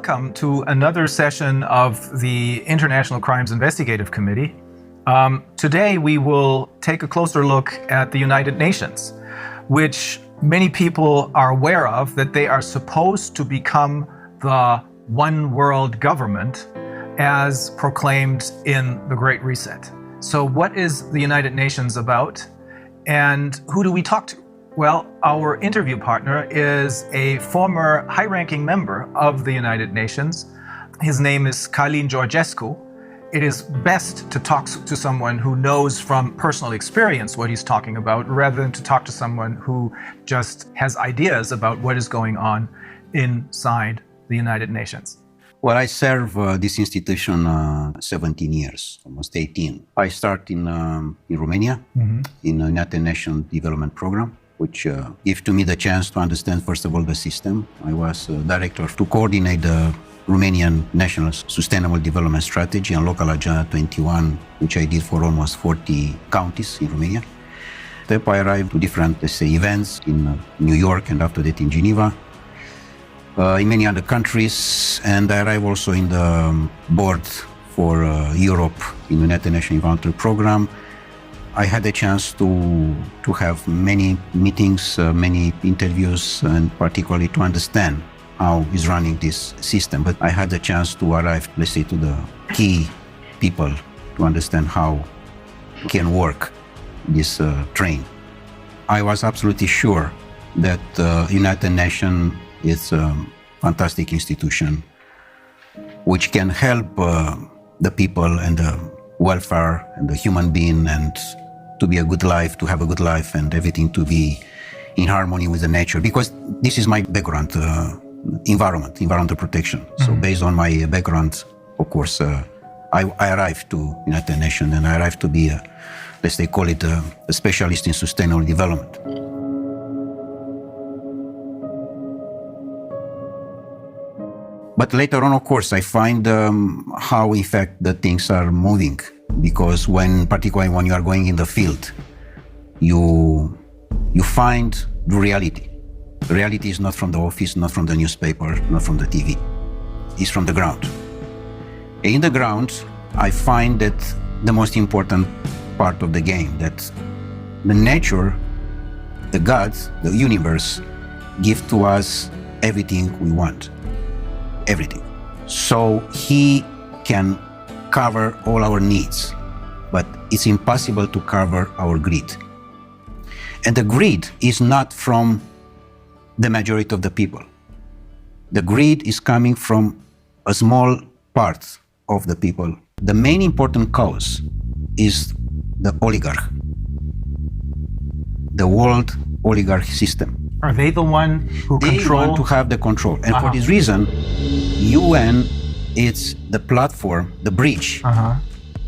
welcome to another session of the International Crimes Investigative Committee. Today we will take a closer look at the United Nations, which many people are aware of, that they are supposed to become the one world government as proclaimed in the Great Reset. So what is the United Nations about, and who do we talk to? Well, our interview partner is a former high-ranking member of the United Nations. His name is Călin Georgescu. It is best to talk to someone who knows from personal experience what he's talking about, rather than to talk to someone who just has ideas about what is going on inside the United Nations. Well, I serve this institution 17 years, almost 18. I started in Romania, in the United Nations Development Program, which gave to me the chance to understand, first of all, the system. I was director to coordinate the Romanian National Sustainable Development Strategy and Local Agenda 21, which I did for almost 40 counties in Romania. Then I arrived to different, let's say, events in New York and after that in Geneva, in many other countries, and I arrived also in the board for Europe in the United Nations Environmental Program. I had the chance to have many meetings, many interviews, and particularly to understand how is running this system. But I had the chance to arrive, let's say, to the key people to understand how can work this train. I was absolutely sure that United Nations is a fantastic institution which can help the people and the welfare and the human being, and to be a good life, to have a good life, and everything to be in harmony with the nature. Because this is my background, environmental protection. So based on my background, of course, I arrived to United Nations, and I arrived to be, let's say, call it a specialist in sustainable development. But later on, of course, I find how, in fact, the things are moving. Because particularly when you are going in the field, you find the reality. The reality is not from the office, not from the newspaper, not from the TV. It's from the ground. In the ground, I find that the most important part of the game, that the nature, the gods, the universe, give to us everything we want. Everything. So he can cover all our needs, but it's impossible to cover our greed. And the greed is not from the majority of the people. The greed is coming from a small part of the people. The main important cause is the oligarch, the world oligarch system. Are they the one who control? They want to have the control. And for this reason, UN is the platform, the bridge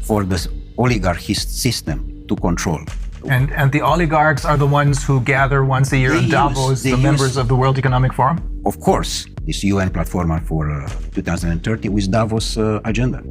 for this oligarchy system to control. And the oligarchs are the ones who gather once a year in Davos, the members of the World Economic Forum? Of course, this UN platform for 2030 with Davos agenda.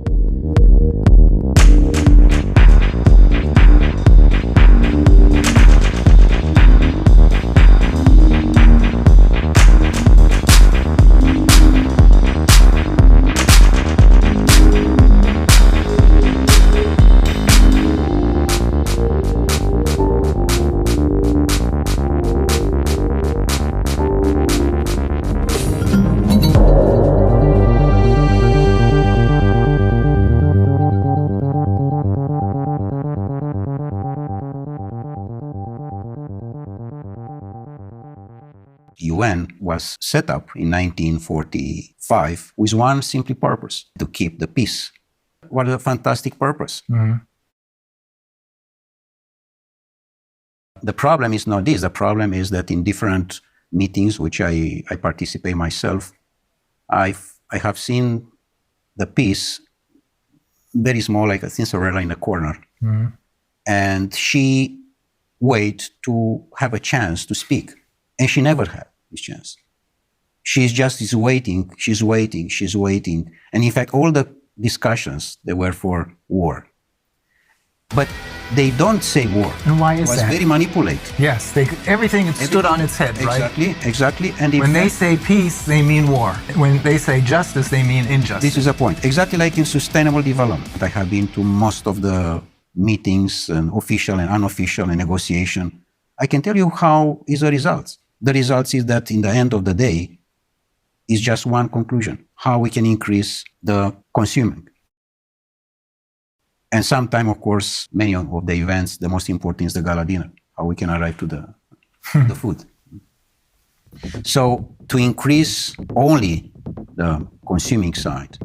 UN was set up in 1945 with one simple purpose: to keep the peace. What a fantastic purpose. The problem is not this. The problem is that in different meetings, which I participate myself, I have seen the peace very small, like a Cinderella in a corner. And she wait to have a chance to speak. And she never had this chance. She's waiting, she's waiting. And in fact, all the discussions, they were for war. But they don't say war. And why It is was that? very manipulated. Yes, everything stood on its head, right? Exactly. And in When they fact, say peace, they mean war. When they say justice, they mean injustice. this is a point. Exactly like in sustainable development. I have been to most of the meetings, and official and unofficial, and negotiation. I can tell you how is the results. The results is that in the end of the day, is just one conclusion: how we can increase the consuming. And sometime, of course, many of the events, the most important is the gala dinner, how we can arrive to the food. So to increase only the consuming side,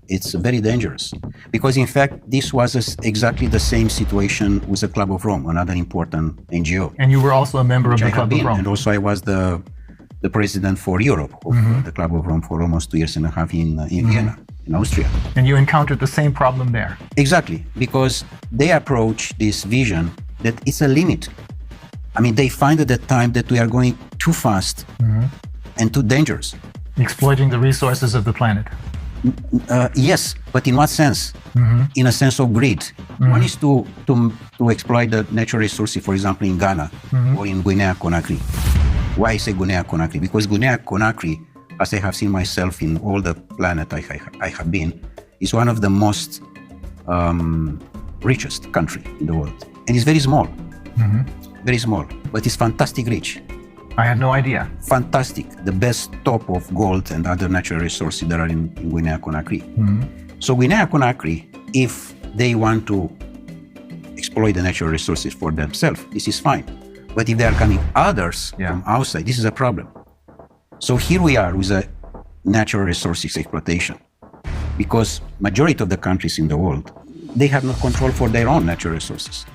it's very dangerous. Because in fact, this was exactly the same situation with the Club of Rome, another important NGO. And you were also a member of the I have Club of been, Rome. and also I was the president for Europe of the Club of Rome for almost 2 years and a half in Vienna, in Austria. And you encountered the same problem there. Exactly, because they approach this vision that it's a limit. I mean, they find at that time that we are going too fast and too dangerous. Exploiting the resources of the planet. Yes, but in what sense? In a sense of greed. One is to exploit the natural resources, for example, in Ghana or in Guinea-Conakry. Why I say Guinea-Conakry? Because Guinea-Conakry, as I have seen myself in all the planet I have been, is one of the most richest country in the world. And it's very small. Very small, but it's fantastic rich. I had no idea. Fantastic, the best top of gold and other natural resources that are in Guinea-Conakry. So Guinea-Conakry, if they want to exploit the natural resources for themselves, this is fine. But if there are coming others from outside, this is a problem. So here we are with a natural resources exploitation, because majority of the countries in the world, they have no control for their own natural resources.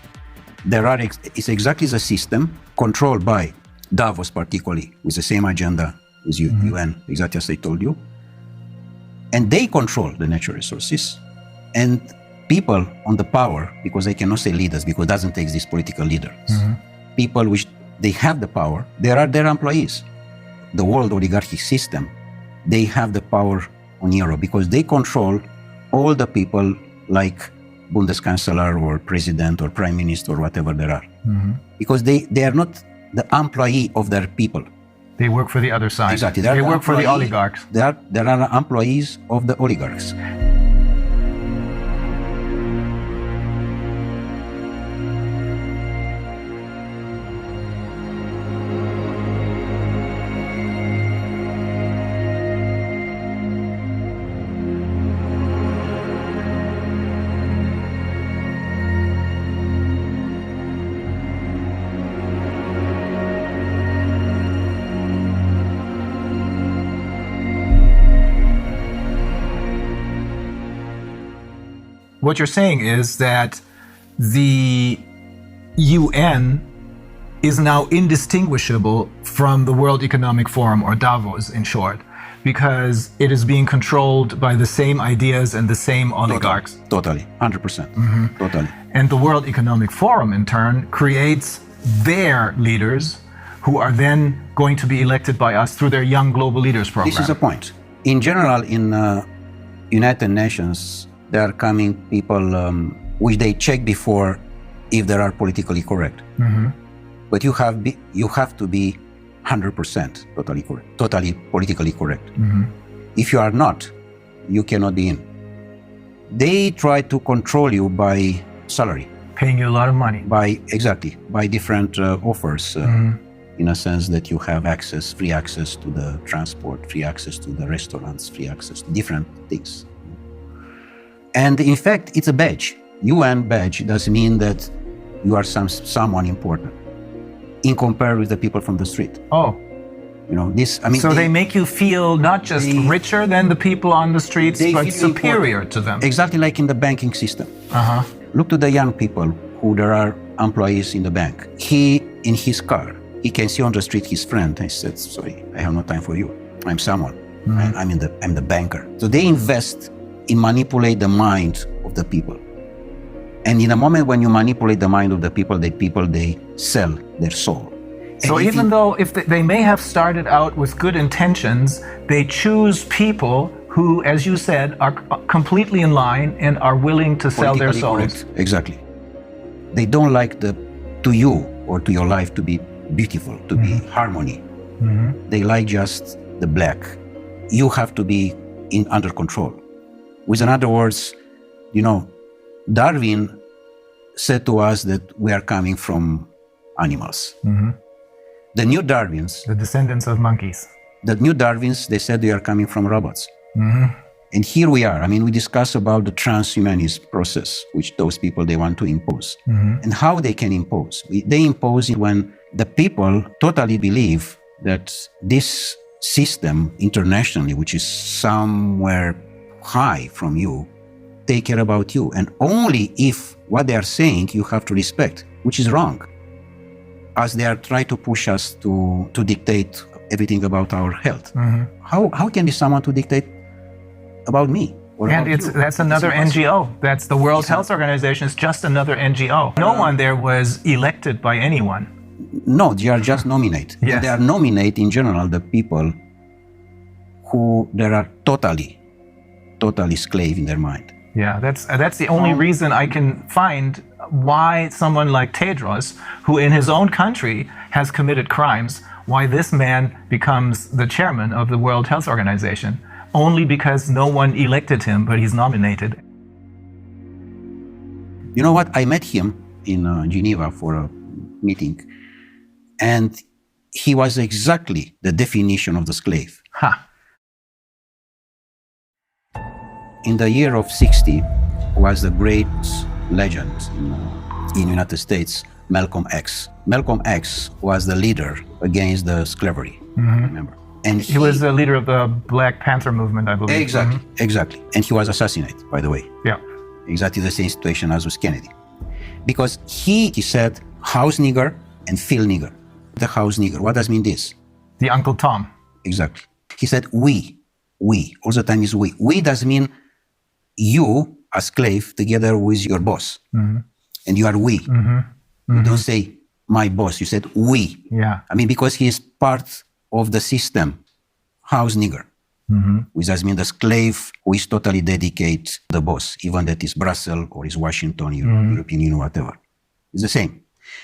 It's exactly the system controlled by Davos, particularly, with the same agenda with UN, exactly as I told you. And they control the natural resources. And people on the power, because I cannot say leaders, because it doesn't take these political leaders. People which they have the power, they are their employees. The world oligarchic system, they have the power on Europe because they control all the people like Bundeskanzler or president or prime minister or whatever there are. Because they are not the employee of their people. They work for the other side. Exactly. They work for the oligarchs. They are employees of the oligarchs. What you're saying is that the UN is now indistinguishable from the World Economic Forum, or Davos in short, because it is being controlled by the same ideas and the same oligarchs. Totally, 100%. Totally. And the World Economic Forum, in turn, creates their leaders who are then going to be elected by us through their Young Global Leaders program. This is a point. In general, in United Nations, there are coming people which they check before if they are politically correct. But you have to be 100% totally correct, totally politically correct. If you are not, you cannot be in. They try to control you by salary. Paying you a lot of money. By different offers, in a sense that you have free access to the transport, free access to the restaurants, free access to different things. And in fact, it's a badge. UN badge does mean that you are someone important in comparison with the people from the street. Oh. You know, this, I mean. So they make you feel not just richer than the people on the streets, but superior to them. Exactly like in the banking system. Look to the young people who there are employees in the bank. He, in his car, he can see on the street his friend. He said, sorry, I have no time for you. I'm someone. I'm the banker. So they invest in manipulate the mind of the people. And in a moment when you manipulate the mind of the people, they sell their soul. So even though if they may have started out with good intentions, they choose people who, as you said, are completely in line and are willing to sell their souls. Correct. Exactly. They don't like to you or to your life to be beautiful, to be harmony. They like just the black. You have to be under control. With other words, Darwin said to us that we are coming from animals. The new Darwins, The descendants of monkeys. they said they are coming from robots. And here we are. We discuss about the transhumanist process, which those people, they want to impose. And how they can impose. They impose it when the people totally believe that this system internationally, which is somewhere high from you, take care about you. And only if what they are saying you have to respect, which is wrong. As they are trying to push us to dictate everything about our health. How can be someone to dictate about me? And that's another NGO. That's the World Health Organization. It's just another NGO. No one there was elected by anyone. No, they are just nominate. Yes. And they are nominate in general the people who they are totally slave in their mind. Yeah, that's the only reason I can find why someone like Tedros, who in his own country has committed crimes, why this man becomes the chairman of the World Health Organization. Only because no one elected him, but he's nominated. You know what? I met him in Geneva for a meeting, and he was exactly the definition of the slave. In the year of 60 was the great legend in United States, Malcolm X. Malcolm X was the leader against the slavery, remember? And he was the leader of the Black Panther movement, I believe. Exactly. And he was assassinated, by the way. Yeah. Exactly the same situation as with Kennedy. Because he said house nigger and field nigger. The house nigger, what does mean this? The Uncle Tom. Exactly. He said we. All the time is we. We does mean you, a slave, together with your boss. And you are we. You don't say my boss, you said we. Yeah. Because he is part of the system, house nigger, which does mean the slave who is totally dedicated to the boss, even that is Brussels or is Washington, European Union, whatever. It's the same.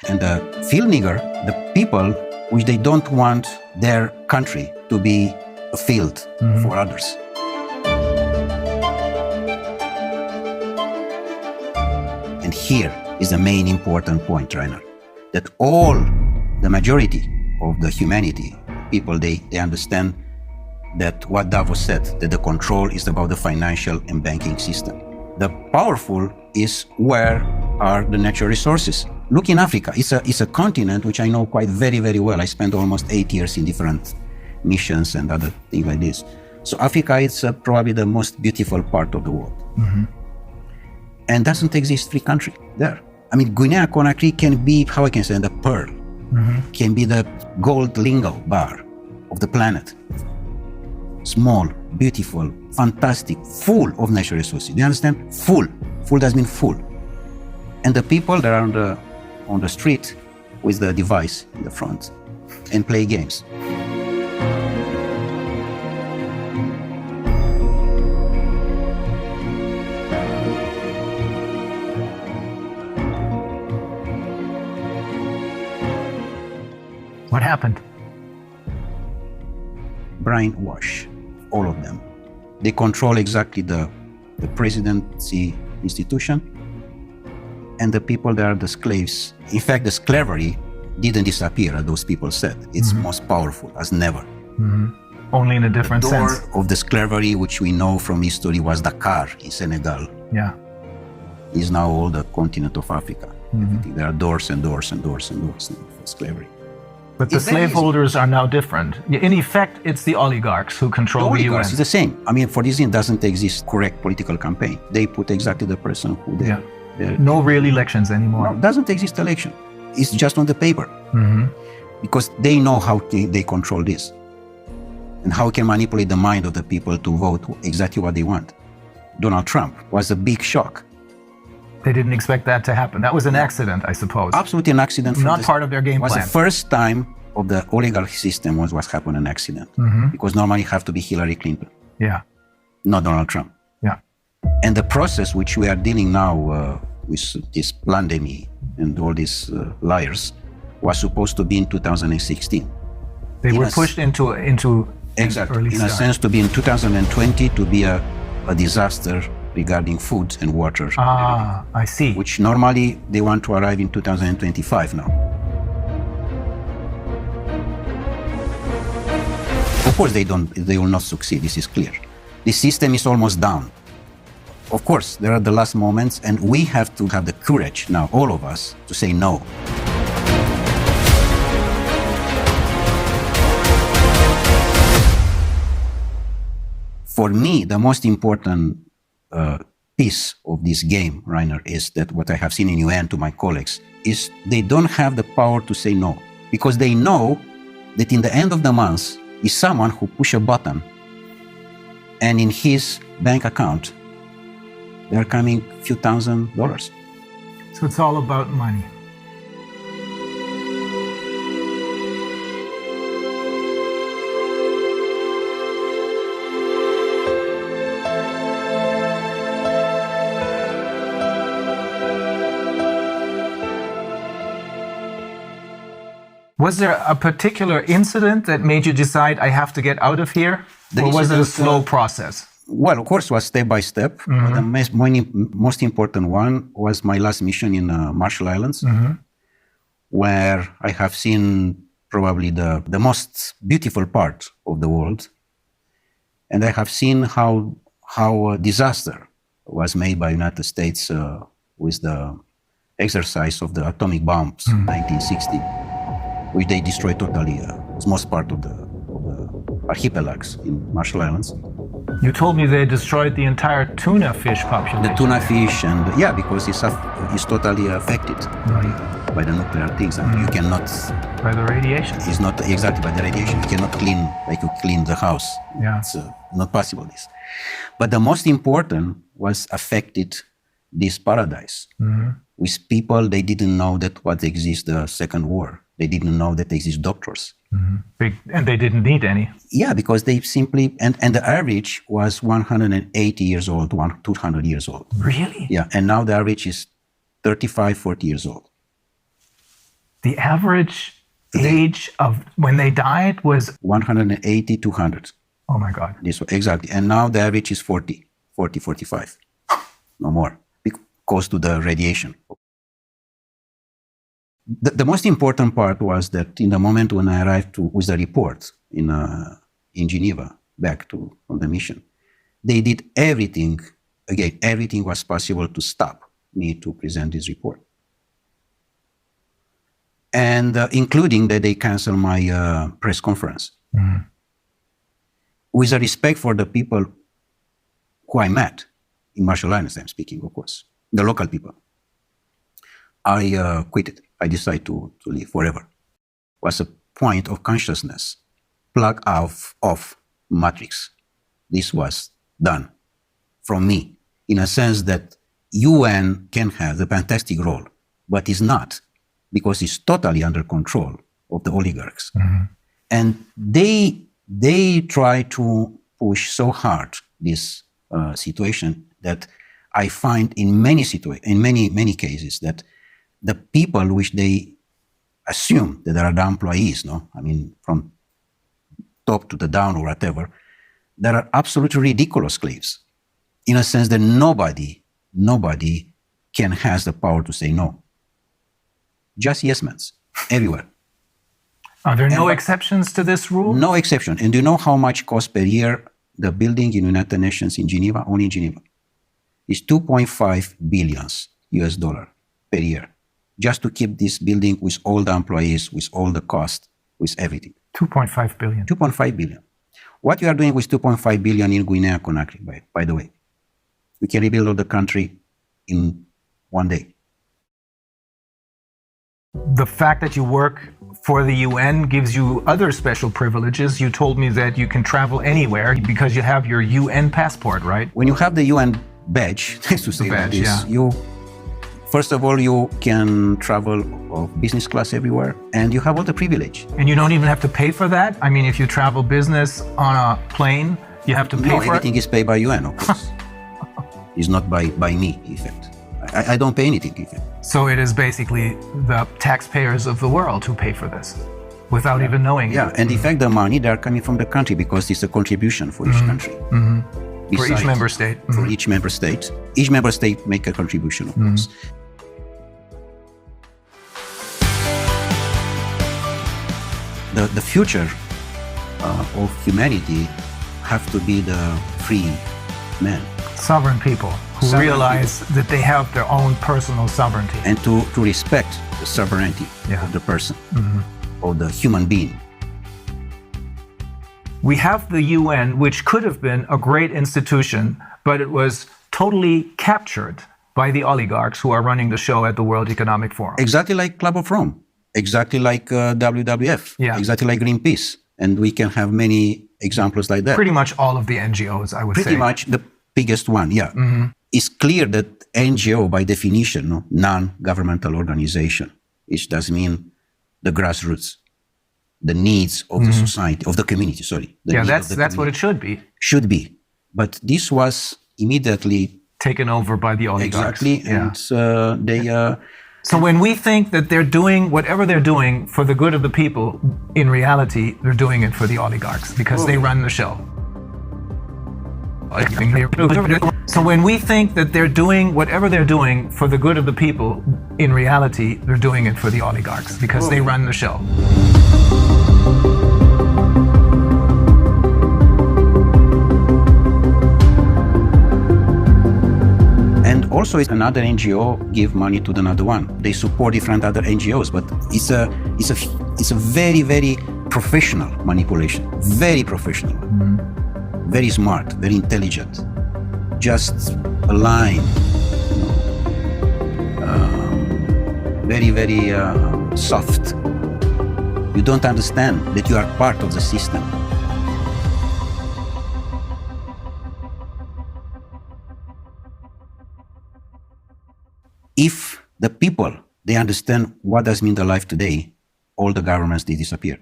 And the field nigger, the people which they don't want their country to be a field for others. And here is the main important point, Rainer, that the majority of the humanity, people, they understand that what Davos said, that the control is about the financial and banking system. The powerful is where are the natural resources. Look in Africa. It's a continent which I know quite very, very well. I spent almost 8 years in different missions and other things like this. So Africa is probably the most beautiful part of the world. And doesn't exist free country there. Guinea-Conakry can be, how I can say, the pearl. Can be the gold lingo bar of the planet. Small, beautiful, fantastic, full of natural resources. Do you understand? Full. Full does mean full. And the people that are on the street with the device in the front and play games. What happened? Brainwash, all of them. They control exactly the presidency institution and the people that are the slaves. In fact, the slavery didn't disappear, as those people said. It's most powerful as never. Only in a different sense. The door of the slavery, which we know from history, was Dakar in Senegal. Yeah. Is now all the continent of Africa. There are doors and doors and doors and doors for slavery. But the slaveholders are now different. In effect, it's the oligarchs who control the UN. It's the same. For this reason, doesn't exist correct political campaign. They put exactly the person who they... No real elections anymore. No, doesn't exist election. It's just on the paper. Because they know how they control this. And how can manipulate the mind of the people to vote exactly what they want. Donald Trump was a big shock. They didn't expect that to happen. That was an accident, I suppose. Absolutely an accident. Not part of their game plan. It was the first time of the oligarchy system was what happened an accident. Because normally it have to be Hillary Clinton. Yeah. Not Donald Trump. Yeah. And the process which we are dealing now with this pandemic, and all these liars was supposed to be in 2016. They were pushed into Exactly. early In a start. sense, to be in 2020 to be a disaster regarding food and water, Ah, I see. which normally they want to arrive in 2025 now. Of course, they will not succeed. This is clear. The system is almost down. Of course, there are the last moments, and we have to have the courage now, all of us, to say no. For me, the most important piece of this game, Rainer, is that what I have seen in UN to my colleagues is they don't have the power to say no, because they know that in the end of the month is someone who push a button and in his bank account there are coming few $1,000s. So it's all about money. Was there a particular incident that made you decide I have to get out of here? Or was it a slow process? Well, of course, it was step by step. But the most important one was my last mission in Marshall Islands, where I have seen probably the most beautiful part of the world. And I have seen how a disaster was made by United States with the exercise of the atomic bombs in 1960, which they destroyed totally most part of the archipelagos in Marshall Islands. You told me they destroyed the entire tuna fish population. The tuna fish, and because it's totally affected by the nuclear things, and you cannot. By the radiation. It's not exactly by the radiation. You cannot clean like you clean the house. Yeah. It's not possible. This, but the most important was affected this paradise with people they didn't know that what exists the Second War. They didn't know that exists doctors. And they didn't need any. Yeah, because they simply, and the average was 180 years old, 200 years old. Really? Yeah, and now the average is 35, 40 years old. The average age of when they died was, 180, 200. oh my God. This exactly. And now the average is 40, 45. No more, because to the radiation. The most important part was that in the moment when I arrived with the report in Geneva, back from the mission, they did everything, again, everything was possible to stop me to present this report. And including that they canceled my press conference. With a respect for the people who I met in Marshall Islands, I'm speaking, of course, the local people. I quit it. I decided to leave forever. It was a point of consciousness, plug off matrix. This was done from me, in a sense that UN can have the fantastic role, but is not, because it's totally under control of the oligarchs. And they try to push so hard this situation that I find in many cases that the people which they assume that are the employees, from top to the down or whatever, there are absolutely ridiculous slaves, in a sense that nobody has the power to say no. Just yes men, everywhere. Are there no exceptions to this rule? No exception. And do you know how much costs per year the building in United Nations in Geneva, only in Geneva? It's $2.5 billion US per year, just to keep this building with all the employees, with all the cost, with everything. 2.5 billion. 2.5 billion. What you are doing with 2.5 billion in Guinea-Conakry, by the way, we can rebuild all the country in one day. The fact that you work for the UN gives you other special privileges. You told me that you can travel anywhere because you have your UN passport, right? When you have the UN badge, to say like this, first of all, you can travel of business class everywhere, and you have all the privilege. And you don't even have to pay for that? I mean, if you travel business on a plane, you have to pay for it? No, everything is paid by UN, of course. It's not by me, in fact. I don't pay anything even. So it is basically the taxpayers of the world who pay for this without even knowing Yeah, it. and in fact, the money, they are coming from the country because it's a contribution for each country. For each Besides, member state. For each member state. Each member state make a contribution, of course. The future of humanity have to be the free man. Sovereign people who Sovereign realize that they have their own personal sovereignty. And to respect the sovereignty Yeah. of the person, of the human being. We have the UN, which could have been a great institution, but it was totally captured by the oligarchs who are running the show at the World Economic Forum. Exactly like Club of Rome, exactly like WWF, Yeah. exactly like Greenpeace. And we can have many examples like that. Pretty much all of the NGOs, I would say. Pretty much the biggest one, yeah. It's clear that NGO, by definition, no, non-governmental organization, which does mean the grassroots, the needs of the society, of the community, sorry. The Yeah, need of that's the what it should be. should be. But this was immediately Taken over by the oligarchs. exactly, Yeah. and they So when we think that they're doing whatever they're doing for the good of the people, in reality, they're doing it for the oligarchs because they run the show. So when we think that they're doing whatever they're doing for the good of the people, in reality, they're doing it for the oligarchs because they run the show. And also, it's another NGO give money to another one. They support different other NGOs, but it's a very, very professional manipulation. Very professional, very smart, very intelligent. Just a line, very, very soft. You don't understand that you are part of the system. If the people, they understand what does mean the life today, all the governments, they disappear.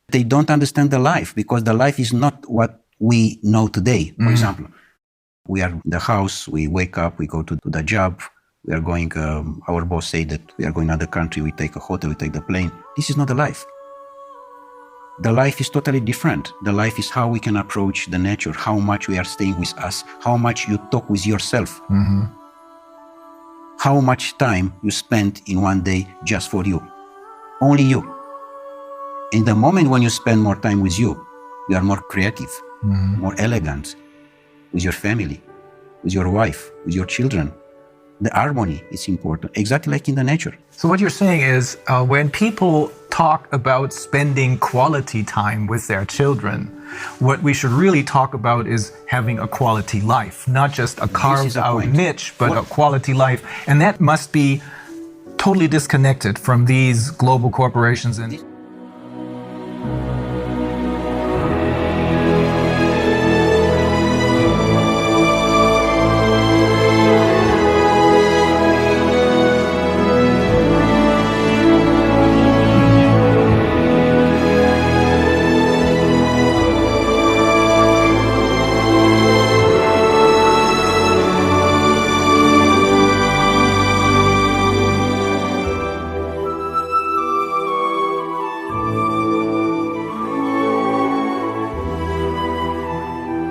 They don't understand the life because the life is not what we know today. For example, we are in the house, we wake up, we go to the job, we are going, our boss say that we are going to another country, we take a hotel, we take the plane. This is not the life. The life is totally different. The life is how we can approach the nature, how much we are staying with us, how much you talk with yourself. How much time you spend in one day just for you. Only you. In the moment when you spend more time with you are more creative, more elegant, with your family, with your wife, with your children. The harmony is important, exactly like in the nature. So what you're saying is when people talk about spending quality time with their children, what we should really talk about is having a quality life, not just a carved out point. niche, but a quality life. And that must be totally disconnected from these global corporations. And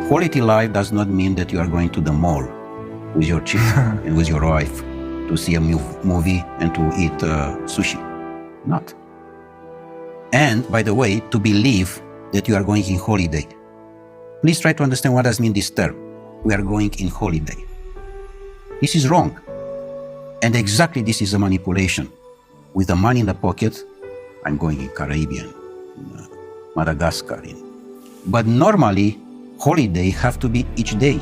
Quality life does not mean that you are going to the mall with your children and with your wife to see a movie and to eat sushi. Not. And, by the way, to believe that you are going in holiday. Please try to understand what does mean this term. We are going in holiday. This is wrong. And exactly this is a manipulation. With the money in the pocket, I'm going in Caribbean, in Madagascar. But normally, holiday have to be each day.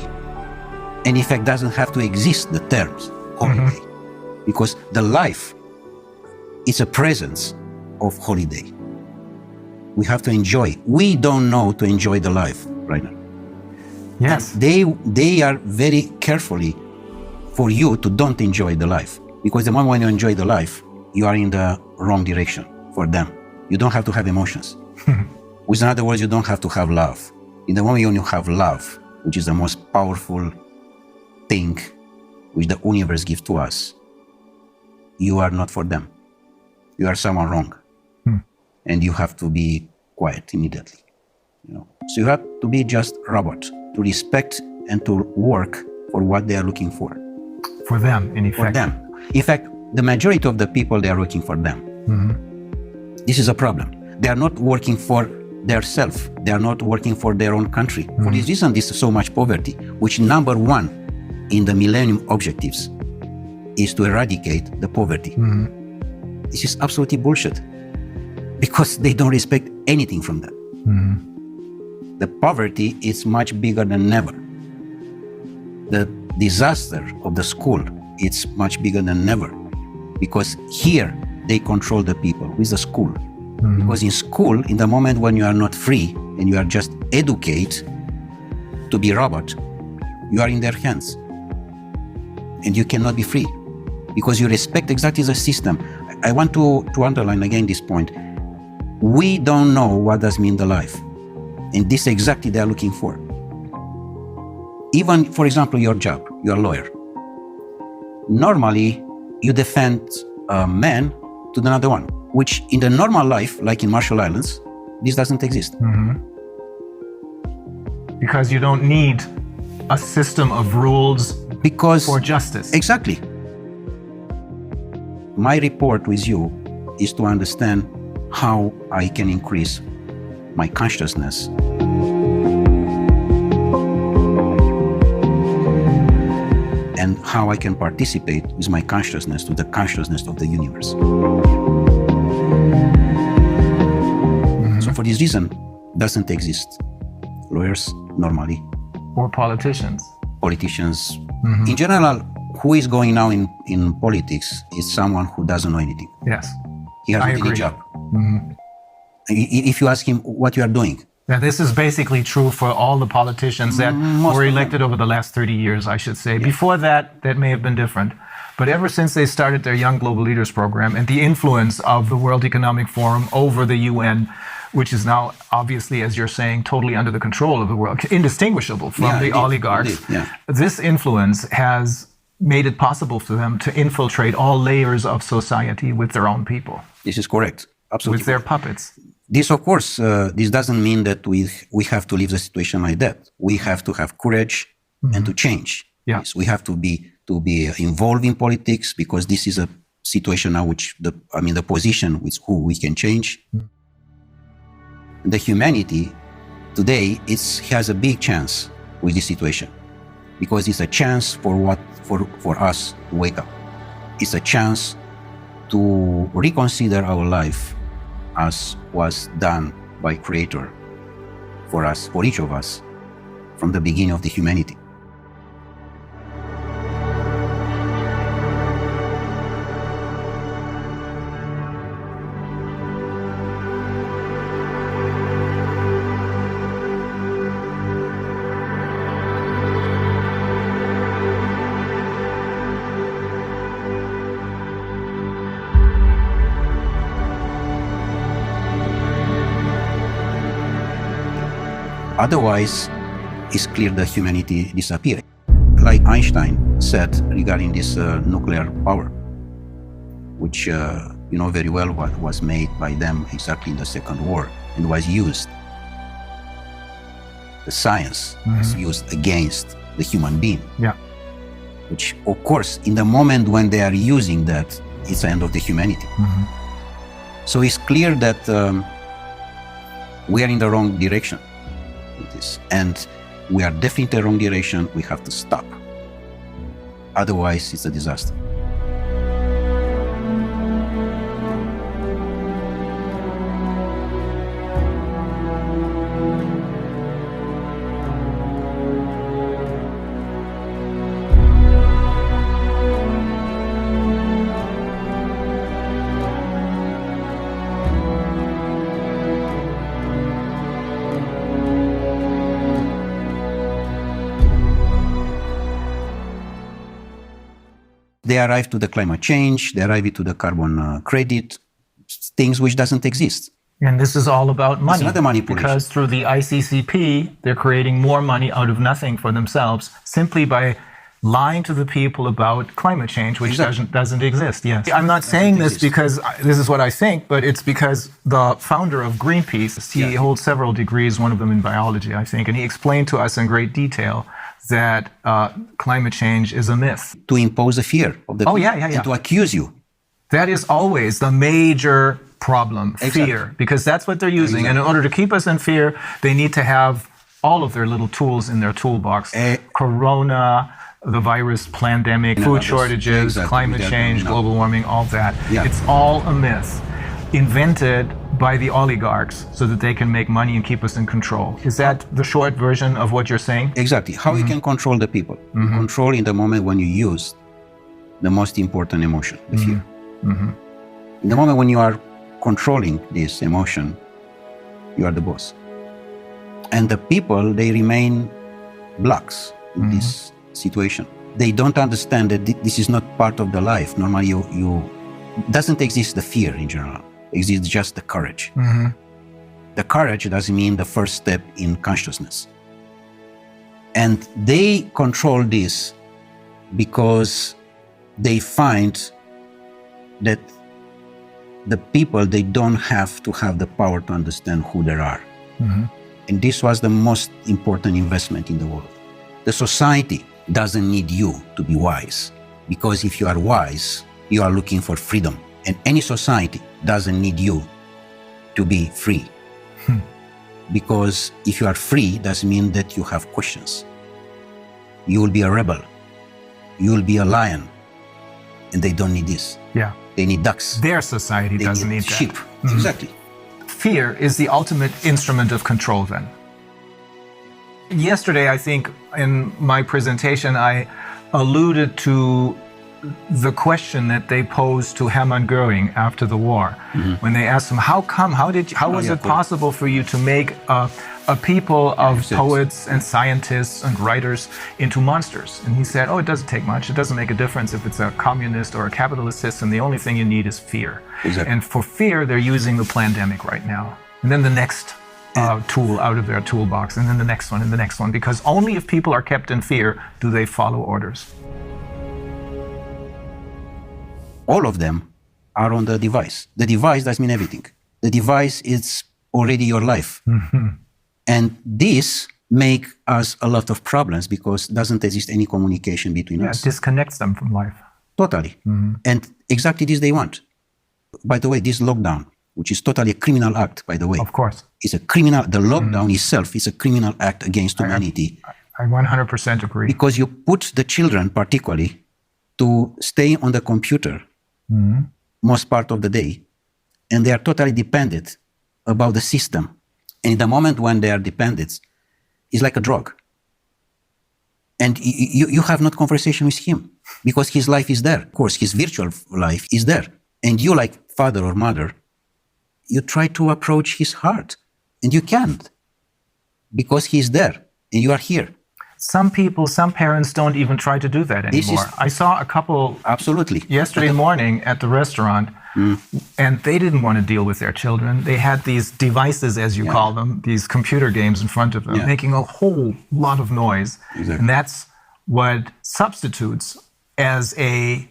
And in fact, doesn't have to exist, the terms holiday. Because the life is a presence of holiday. We have to enjoy. We don't know to enjoy the life right now. yes, They are very carefully for you to don't enjoy the life. Because the moment when you enjoy the life, you are in the wrong direction for them. You don't have to have emotions. With other words, you don't have to have love. In the moment when you have love, which is the most powerful thing which the universe gives to us, you are not for them. You are someone wrong. And you have to be quiet immediately. So you have to be just robot, to respect and to work for what they are looking for. For them, in effect. For them. In fact, the majority of the people, they are working for them. This is a problem. They are not working for their self. They are not working for their own country. For this reason, this is so much poverty, which number one in the Millennium Objectives is to eradicate the poverty. This is absolutely bullshit, because they don't respect anything from that. The poverty is much bigger than ever. The disaster of the school, it's much bigger than ever, because here they control the people with the school. Because in school, in the moment when you are not free and you are just educated to be robot, you are in their hands and you cannot be free because you respect exactly the system. I want to underline again this point. We don't know what does mean the life, and this exactly they are looking for. Even, for example, your job, you're a lawyer. Normally, you defend a man to another one, which in the normal life, like in Marshall Islands, this doesn't exist. Because you don't need a system of rules for justice. Exactly. My report with you is to understand how I can increase my consciousness. And how I can participate with my consciousness to the consciousness of the universe. So for this reason, doesn't exist lawyers normally. Or politicians. Politicians. In general, who is going now in politics is someone who doesn't know anything. Yes. He has any job. If you ask him what you are doing. Yeah, this is basically true for all the politicians that were elected over the last 30 years, I should say. Before that, that may have been different. But ever since they started their Young Global Leaders program and the influence of the World Economic Forum over the UN, which is now obviously, as you're saying, totally under the control of the world, indistinguishable from the oligarchs, this influence has made it possible for them to infiltrate all layers of society with their own people. This is correct. Absolutely. With their puppets. This, of course, this doesn't mean that we have to leave the situation like that. We have to have courage and to change. Yes, we have to be involved in politics, because this is a situation now which the position with who we can change. The humanity today has a big chance with this situation, because it's a chance for us to wake up. It's a chance to reconsider our life as was done by Creator for us, for each of us, from the beginning of the humanity. Otherwise, it's clear that humanity disappears. Like Einstein said regarding this nuclear power, which you know very well what was made by them exactly in the Second War and was used. The science was used against the human being. Yeah. Which, of course, in the moment when they are using that, it's the end of the humanity. So it's clear that we are in the wrong direction. And we are definitely in the wrong direction. We have to stop. Otherwise, it's a disaster. They arrive to the climate change, they arrive to the carbon credit, things which doesn't exist. And this is all about money. It's not a manipulation. Because through the ICCP, they're creating more money out of nothing for themselves, simply by lying to the people about climate change, which Exactly. doesn't exist. Yes, I'm not saying this because this is what I think, but it's because the founder of Greenpeace, he holds several degrees, one of them in biology, I think, and he explained to us in great detail that climate change is a myth. To impose a fear of the people and to accuse you. That is always the major problem, fear, because that's what they're using. And in order to keep us in fear, they need to have all of their little tools in their toolbox. Corona, the virus, pandemic, food shortages, climate change, global warming, all that. It's all a myth invented by the oligarchs so that they can make money and keep us in control. Is that the short version of what you're saying? Exactly. How you can control the people. Control in the moment when you use the most important emotion, the fear. In the moment when you are controlling this emotion, you are the boss. And the people, they remain blocks in this situation. They don't understand that this is not part of the life. Normally, doesn't exist the fear in general. Exists just the courage. The courage doesn't mean the first step in consciousness. And they control this because they find that the people, they don't have to have the power to understand who they are. And this was the most important investment in the world. The society doesn't need you to be wise, because if you are wise, you are looking for freedom. And any society doesn't need you to be free. Because if you are free, doesn't mean that you have questions. You will be a rebel. You will be a lion. And they don't need this. Yeah. They need ducks. Their society doesn't need sheep. that. Exactly. Fear is the ultimate instrument of control then. Yesterday, I think in my presentation, I alluded to the question that they posed to Hermann Göring after the war, when they asked him, how was it possible for you to make a people of poets and scientists and writers into monsters? And he said, it doesn't take much. It doesn't make a difference if it's a communist or a capitalist system. The only thing you need is fear. Exactly. And for fear, they're using the pandemic right now. And then the next tool out of their toolbox, and then the next one, and the next one, because only if people are kept in fear do they follow orders. All of them are on the device. The device doesn't mean everything. The device is already your life. And this make us a lot of problems because doesn't exist any communication between us. It disconnects them from life. Totally. And exactly this they want. By the way, this lockdown, which is totally a criminal act, by the way. Of course. Is a criminal, the lockdown itself is a criminal act against humanity. I 100% agree. Because you put the children particularly to stay on the computer most part of the day, and they are totally dependent about the system. And in the moment when they are dependent, it's like a drug. And you have not conversation with him because his life is there. Of course, his virtual life is there. And you, like father or mother, you try to approach his heart, and you can't because he's there and you are here. Some people, some parents don't even try to do that anymore. I saw a couple absolutely yesterday morning at the restaurant, and they didn't want to deal with their children. They had these devices, as you call them, these computer games in front of them, making a whole lot of noise. Exactly. And that's what substitutes as a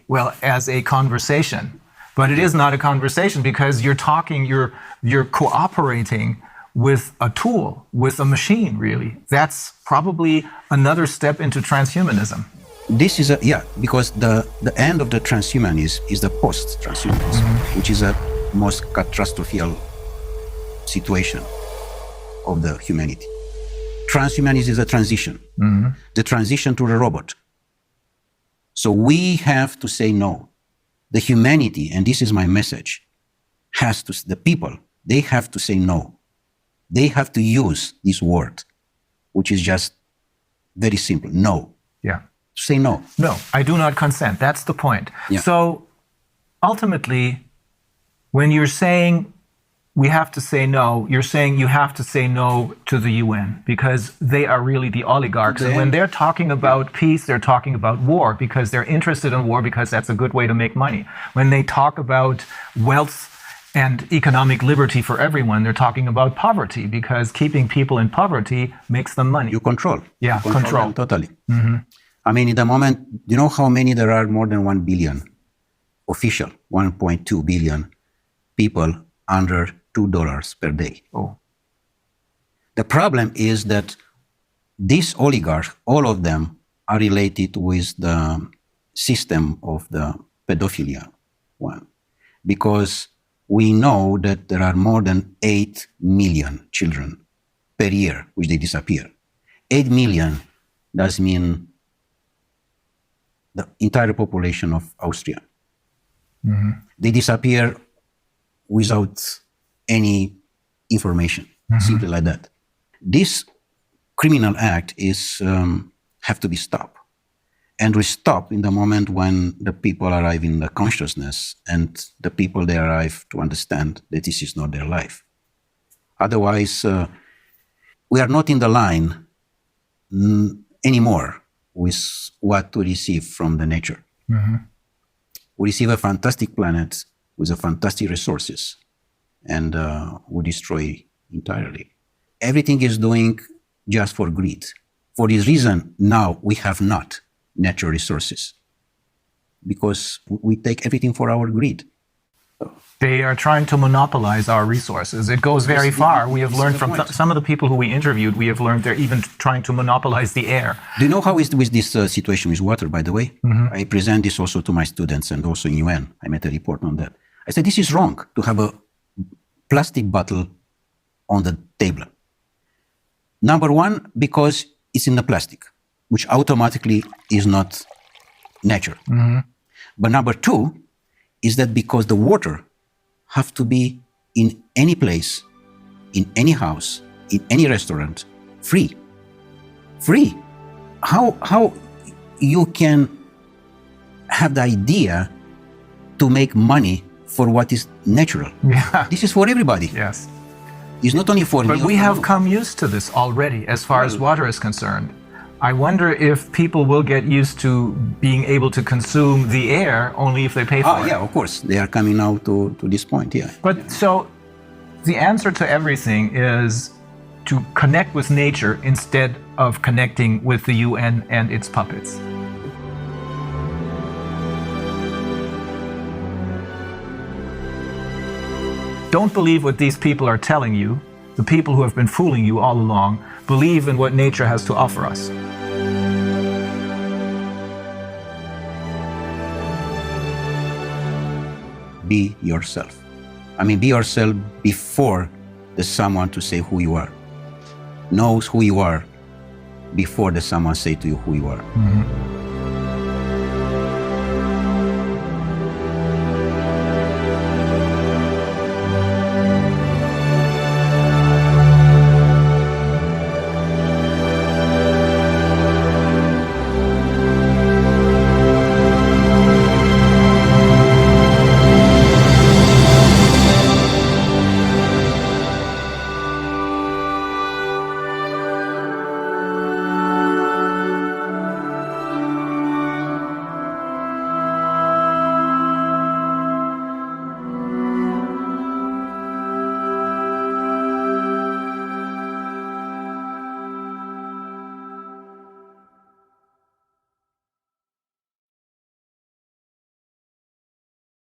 conversation. But it is not a conversation because you're talking, you're cooperating with a tool, with a machine, really. That's probably another step into transhumanism. This is because the end of the transhumanism is the post-transhumanism, which is a most catastrophic situation of the humanity. Transhumanism is a transition, the transition to the robot. So we have to say no. The humanity, and this is my message, the people, they have to say no. They have to use this word, which is just very simple, no. Yeah. Say no. No, I do not consent. That's the point. Yeah. So ultimately, when you're saying we have to say no, you're saying you have to say no to the UN because they are really the oligarchs. And when they're talking about peace, they're talking about war because they're interested in war because that's a good way to make money. When they talk about wealth and economic liberty for everyone, they're talking about poverty because keeping people in poverty makes them money. You control. Yeah, you control them totally. I mean, in the moment, you know how many there are? More than 1 billion official, 1.2 billion people under $2 per day. Oh. The problem is that these oligarchs, all of them, are related with the system of the pedophilia one, because we know that there are more than 8 million children per year which they disappear. 8 million does mean the entire population of Austria. They disappear without any information, simply like that. This criminal act is have to be stopped, and we stop in the moment when the people arrive in the consciousness and the people they arrive to understand that this is not their life. Otherwise, we are not in the line anymore with what to receive from the nature. We receive a fantastic planet with a fantastic resources, and we destroy entirely. Everything is doing just for greed. For this reason, now we have not natural resources, because we take everything for our greed. They are trying to monopolize our resources. It goes very far. We have learned from some of the people who we interviewed, we have learned they're even trying to monopolize the air. Do you know how is with this situation with water, by the way? I present this also to my students and also in UN. I made a report on that. I said, this is wrong to have a plastic bottle on the table. Number one, because it's in the plastic, which automatically is not nature. But number two is that because the water have to be in any place, in any house, in any restaurant, free. Free. How you can have the idea to make money for what is natural? Yeah. This is for everybody. Yes. It's not only for me. But we have come used to this already as far as water is concerned. I wonder if people will get used to being able to consume the air only if they pay for it. Yeah, of course. They are coming now to this point, yeah. But so the answer to everything is to connect with nature instead of connecting with the UN and its puppets. Don't believe what these people are telling you. The people who have been fooling you all along believe in what nature has to offer us. Be yourself. I mean, be yourself before there's someone to say who you are. Knows who you are before there's someone say to you who you are.